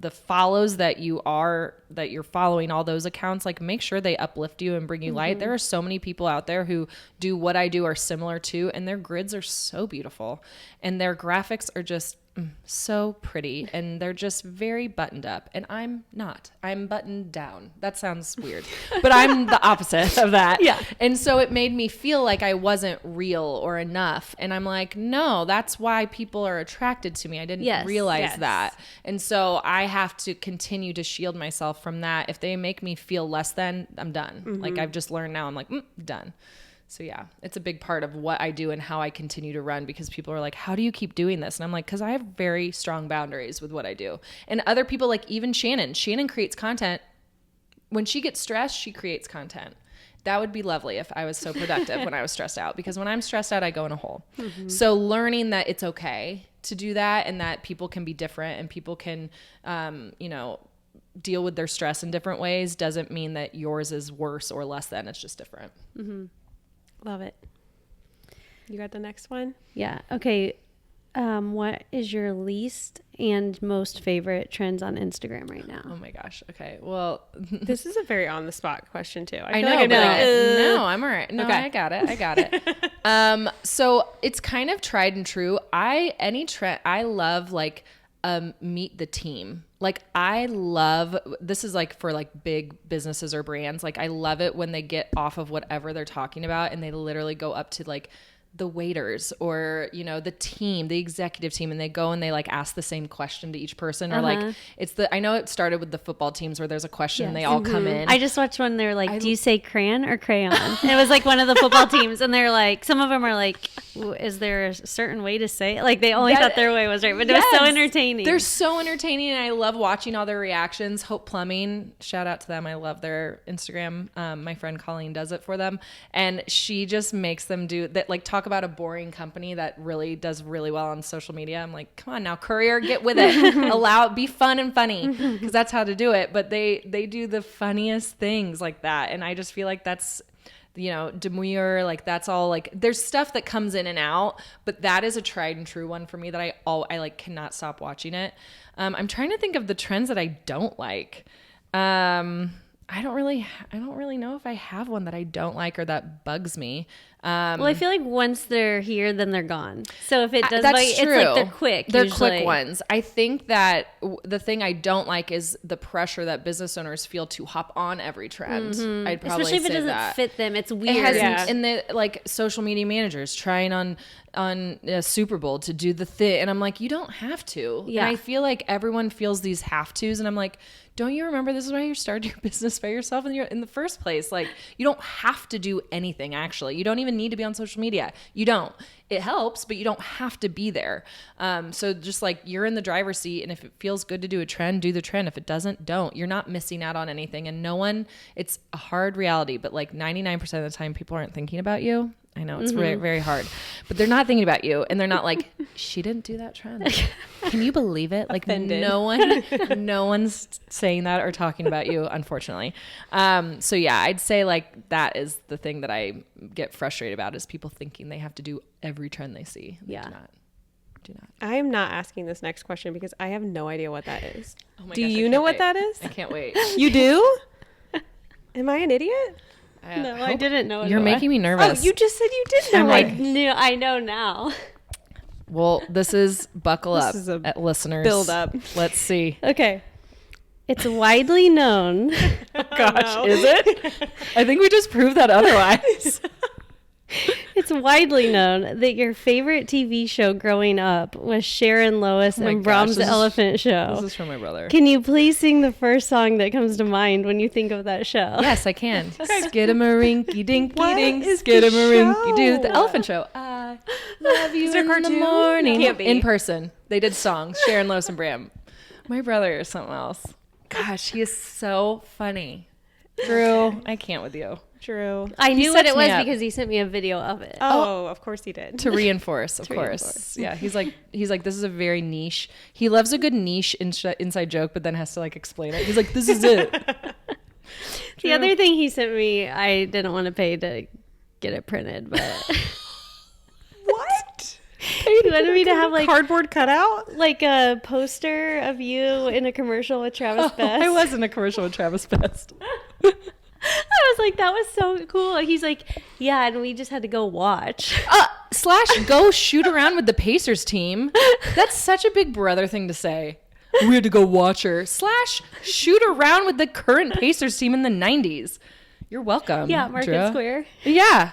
the follows that you're following, all those accounts, like make sure they uplift you and bring you light. There are so many people out there who do what I do or similar to, and their grids are so beautiful and their graphics are just so pretty, and they're just very buttoned up, and I'm not. I'm buttoned down. That sounds weird, but I'm the opposite of that. Yeah. And so it made me feel like I wasn't real or enough, and I'm like, no, that's why people are attracted to me. I didn't realize that. And so I have to continue to shield myself from that. If they make me feel less than, I'm done. Like, I've just learned now, I'm like, done. So yeah, it's a big part of what I do and how I continue to run, because people are like, how do you keep doing this? And I'm like, because I have very strong boundaries with what I do. And other people, like even Shannon creates content. When she gets stressed, she creates content. That would be lovely if I was so productive when I was stressed out, because when I'm stressed out, I go in a hole. So learning that it's okay to do that, and that people can be different, and people can, deal with their stress in different ways, doesn't mean that yours is worse or less than. It's just different. love it. You got the next one? Yeah. Okay. What is your least and most favorite trends on Instagram right now? Oh my gosh. Okay. Well, This is a very on the spot question too. I feel know, like but I'd be like, no, I'm all right. No, Okay. I got it. So it's kind of tried and true. Any trend, I love like meet the team. Like I love, this is like for like big businesses or brands. Like I love it when they get off of whatever they're talking about and they literally go up to like the waiters or, you know, the team, the executive team, and they go and they like ask the same question to each person or like I know it started with the football teams where there's a question and they all come in. I just watched one. They're like, do you say crayon or crayon? And it was like one of the football teams. And they're like, some of them are like, is there a certain way to say it? Like they only thought their way was right, but it was so entertaining. They're so entertaining and I love watching all their reactions. Hope Plumbing, shout out to them. I love their Instagram. My friend Colleen does it for them. And she just makes them do that, like talk about a boring company that really does really well on social media. I'm like, come on now, Courier, get with it. Be fun and funny because that's how to do it. But they do the funniest things like that. And I just feel like that's, you know, demure, like that's all like there's stuff that comes in and out, but that is a tried and true one for me that I like cannot stop watching it. I'm trying to think of the trends that I don't like. I don't really know if I have one that I don't like or that bugs me. Well, I feel like once they're here, then they're gone. So if it does that's bite, true. it's like they're quick. They're usually. quick ones. I think that the thing I don't like is the pressure that business owners feel to hop on every trend. I'd probably Especially if it say doesn't that. fit them. It's weird. It has, Yeah. and the like social media managers trying on Super Bowl to do the thing, and I'm like, you don't have to. Yeah. And I feel like everyone feels these have tos, and I'm like, don't you remember this is why you started your business by yourself in the first place? Like, you don't have to do anything. Actually, you don't even need to be on social media. You don't. It helps, but you don't have to be there. So just like you're in the driver's seat, and if it feels good to do a trend, do the trend. If it doesn't, don't. You're not missing out on anything, and it's a hard reality, but like 99% of the time, people aren't thinking about you. I know it's very, very hard, but they're not thinking about you, and they're not like, she didn't do that trend. Can you believe it? Like Offended. no one's saying that or talking about you, unfortunately. So yeah, I'd say like that is the thing that I get frustrated about is people thinking they have to do every trend they see. They Yeah. do not. I am not asking this next question because I have no idea what that is. Oh my Do gosh, I you know can't what wait. that is? I can't wait. You do? Am I an idiot? No, I didn't know. You're making me nervous. Oh, you just said you did know. I'm like, I know now. well, this is buckle This up, is a listeners. build up. Let's see. Okay. It's widely known. Gosh, is it? I think we just proved that otherwise. It's widely known that your favorite TV show growing up was Sharon Lois my and gosh, Brahms' this is- Elephant Show. This is from my brother. Can you please sing the first song that comes to mind when you think of that show? Yes, I can. Skidamarinky dinky What ding, is the skidamarinky doo. show? The Elephant Show. I love you Is there in a the cartoon? morning. Can't be. In person. They did songs. Sharon Lois and Bram. My brother is something else. Gosh, he is so funny. Drew, I can't with you. Drew. I knew what sets it me was up. because he sent me a video of it. Oh, of course he did. To reinforce, of course. reinforce. Yeah, he's like, this is a very niche. He loves a good niche inside joke, but then has to like explain it. He's like, this is it. The other thing he sent me, I didn't want to pay to get it printed, but What? he wanted me to have Cardboard cutout? like a poster of you in a commercial with Travis Best. I was in a commercial with Travis Best. I was like, that was so cool. He's like, yeah, and we just had to go watch. / go shoot around with the Pacers team. That's such a big brother thing to say. We had to go watch her. / shoot around with the current Pacers team in the 90s. You're welcome. Yeah, Market Drew. Square. Yeah.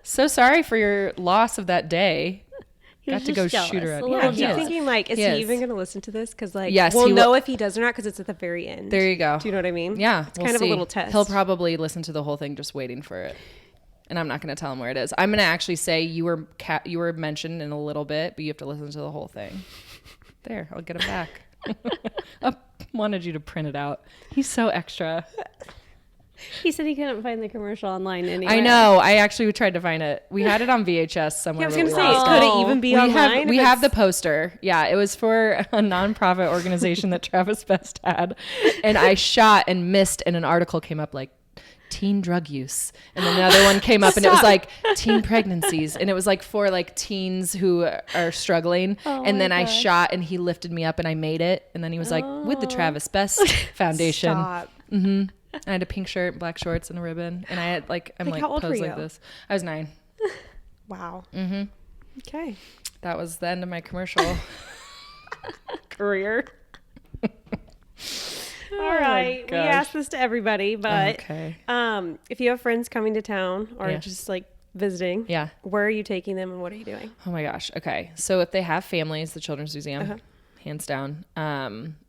So sorry for your loss of that day. He was Got to go just jealous, shoot a around. little Yeah, I'm he is. thinking, like, is He he is. even going to listen to this? Because, like, Yes, we'll he know will. if he does or not because it's at the very end. There you go. Do you know what I mean? Yeah. It's kind of a little test. He'll probably listen to the whole thing just waiting for it. And I'm not going to tell him where it is. I'm going to actually say you were mentioned in a little bit, but you have to listen to the whole thing. There, I'll get it back. I wanted you to print it out. He's so extra. He said he couldn't find the commercial online anywhere. I know. I actually tried to find it. We had it on VHS somewhere. Yeah, I was but going we to say, lost could it. it even be We online? we if have the it's- poster. Yeah, it was for a nonprofit organization that Travis Best had. And I shot and missed, and an article came up like, teen drug use. And then another one came up and it was like teen pregnancies. And it was like for like teens who are struggling. And then I shot and he lifted me up and I made it. And then he was like, with the Travis Best Foundation. Stop. I had a pink shirt, black shorts, and a ribbon. And I had like, I'm like how old posed were like you? this. I was 9. Wow. Okay. That was the end of my commercial career. All right. We gosh. ask this to everybody, but Okay. if you have friends coming to town or Yeah. just like visiting, Yeah. where are you taking them and what are you doing? Oh my gosh. Okay. So if they have families, the Children's Museum, hands down.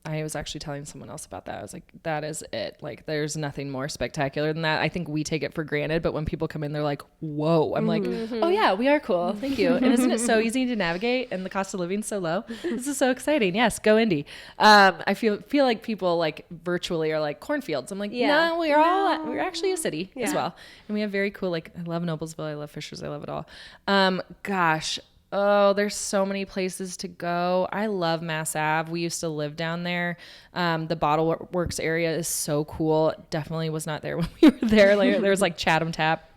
I was actually telling someone else about that. I was like, that is it. Like, there's nothing more spectacular than that. I think we take it for granted, but when people come in, they're like, whoa. I'm like, oh yeah, we are cool. Thank you. And isn't it so easy to navigate and the cost of living so low? This is so exciting. Yes, go Indy. I feel like people like virtually are like cornfields. I'm like, no, we're actually a city as well. And we have very cool, like, I love Noblesville. I love Fishers. I love it all. Gosh. Oh, there's so many places to go. I love Mass Ave. We used to live down there. The Bottle Works area is so cool. Definitely was not there when we were there. Like, there was like Chatham Tap,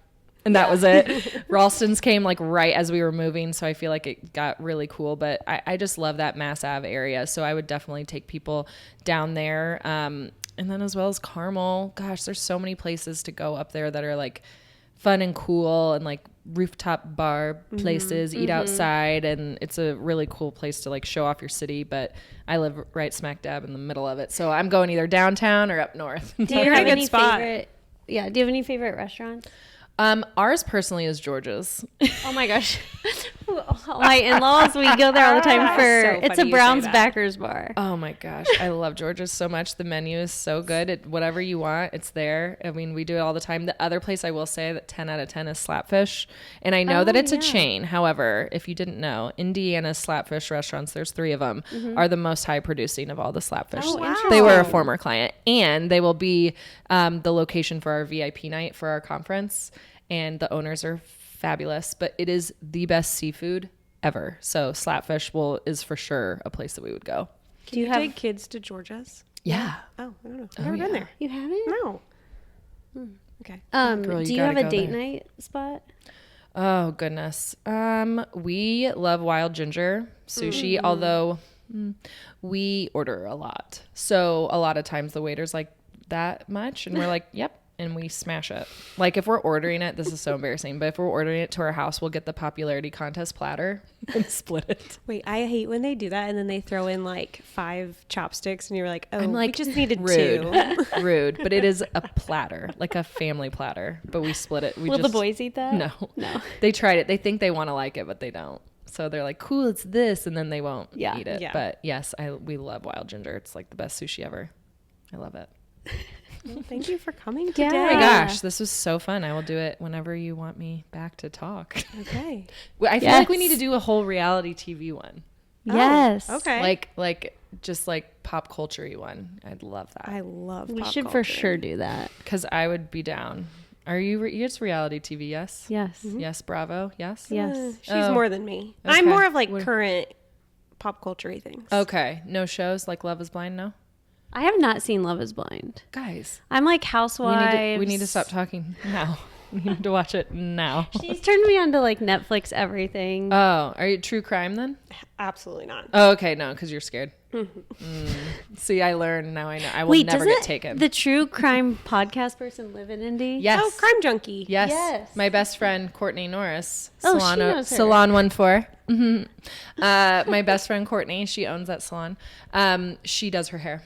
and that was it. Ralston's came like right as we were moving, so I feel like it got really cool. But I just love that Mass Ave area, so I would definitely take people down there. And then as well as Carmel. Gosh, there's so many places to go up there that are like fun and cool and like rooftop bar places, eat outside, and it's a really cool place to like show off your city. But I live right smack dab in the middle of it, so I'm going either downtown or up north. Do you have any favorite? Yeah. Do you have any favorite restaurants? Ours personally is George's. Oh my gosh. My in-laws, we go there all the time for, So it's funny a you say Browns that. backers bar. Oh my gosh, I love George's so much. The menu is so good. Whatever you want, it's there. I mean, we do it all the time. The other place I will say that 10 out of 10 is Slapfish. And I know that it's a chain. However, if you didn't know, Indiana's Slapfish restaurants, there's 3 of them, are the most high producing of all the Slapfish. Oh, wow. They were a former client. And they will be the location for our VIP night for our conference. And the owners are fabulous. But it is the best seafood ever. So Slapfish is for sure a place that we would go. Do you take kids to Georgia's? Yeah. Oh, I don't know. I've never been there. You haven't? No. Okay. Girl, you do you gotta have a go date there. night spot? Oh goodness. We love wild ginger sushi, although we order a lot. So a lot of times the waiter's like that much and we're like, yep. And we smash it. Like if we're ordering it, this is so embarrassing, but if we're ordering it to our house, we'll get the popularity contest platter and split it. Wait, I hate when they do that and then they throw in like 5 chopsticks and you're like, oh, I'm like, we just needed rude. 2. Rude. But it is a platter, like a family platter, but we split it. Will the boys eat that? No. They tried it. They think they want to like it, but they don't. So they're like, cool, it's this. And then they won't eat it. Yeah. But yes, we love wild ginger. It's like the best sushi ever. I love it. Well, thank you for coming today. Oh my gosh, this was so fun. I will do it whenever you want me back to talk. Okay. I feel like we need to do a whole reality TV one. Yes. Oh, okay. Like just like pop culture-y one. I'd love that. I love We pop should culture. for sure do that. Because I would be down. Are you? It's reality TV, yes? Yes. Yes, Bravo, yes? Yes. She's Oh. more than me. Okay. I'm more of like What- current pop culture-y things. Okay, no shows like Love is Blind, no? I have not seen Love is Blind. Guys, I'm like we Housewives. need to stop talking now. We need to watch it now. She's turned me on to like Netflix everything. Oh, are you true crime then? Absolutely not. Oh, okay, no, because you're scared. See, I learned, now I know. I will never get taken. the true crime podcast person live in Indy? Yes. Oh, Crime Junkie. Yes. Yes. My best friend, Courtney Norris. Oh, she knows her. Salon 14. My best friend, Courtney, she owns that salon. She does her hair.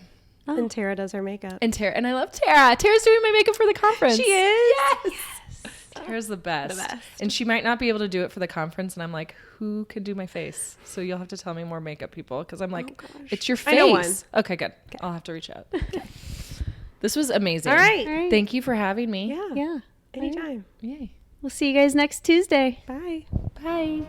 And Tara does her makeup. And I love Tara. Tara's doing my makeup for the conference. She is? Yes. Tara's the best. The best. And she might not be able to do it for the conference. And I'm like, who can do my face? So you'll have to tell me more makeup people. Because I'm like, it's your face. I know one. Okay, good. I'll have to reach out. This was amazing. All right. All right. Thank you for having me. Yeah. Yeah. Anytime. Yay. We'll see you guys next Tuesday. Bye. Bye.